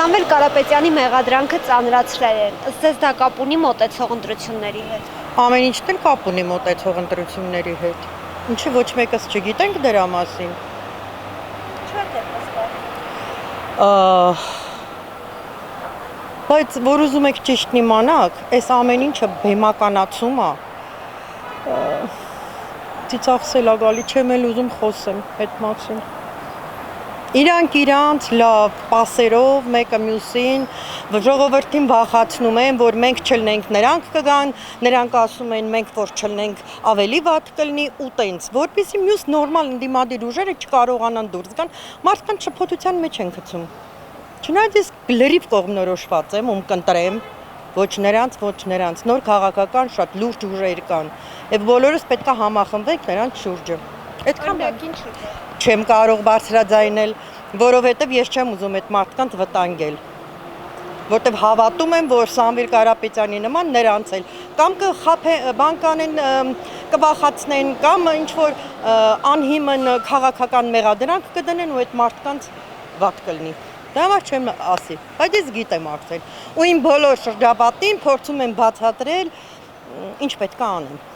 Սամվել Կարապետյանի մեղադրանքը ծանրացրել են, ըստ ձեզ դա կապ ունի մոտեցող ընտրությունների հետ։ Ամեն ինչն էլ կապ ունի մոտեցող ընտրությունների հետ։ Ինչի ոչ մեկս չգիտենք դրա մասին։ Բայց որ ուզում եք ճիշտն իմանաք, այս ամեն ինչը բեմականացում է։ Ծիծաղսել ա գալի, չեմ էլ ուզում խոսեմ այդ մասին։ Իրանք իրանց լավ պասերով մեկը մյուսին ժողովրդին վախացնում են, որ մենք չլնենք, նրանք կգան, նրանք ասում են մենք որ չլնենք ավելի վատ կլինի ու տենց, որպեսզի մյուս նորմալ ընդդիմադիր ուժերը չկարողանան դուրս գան, մարդկանց շփոթության մեջ են գցում։ Չնայած ես լրիվ կողմնորոշված եմ, ում կընտրեմ, ոչ նրանց, նոր քաղաքական շատ լուրջ ուժեր կան, եւ բոլորս պետք է համախմբենք նրանց շուրջը։ Այդքան չեմ կարող բարձրաձայնել, որովհետև ես չեմ ուզում այդ մարդկանց վտանգել, որտեվ հավատում եմ, որ Սամվել Կարապետյանի նման նրանց էլ կամ բան կանեն, կվախացնեն, կամ ինչ-որ անհիմն քաղաքական մեղադրանք կդնեն ու այդ մարդկանց վատ կլինի։ Դա համար չեմ ասի, բայց ես գիտեմ արդեն, ու իմ բոլոր շրջապատին փորձում եմ բացատրել, ինչ պետք է անեմ։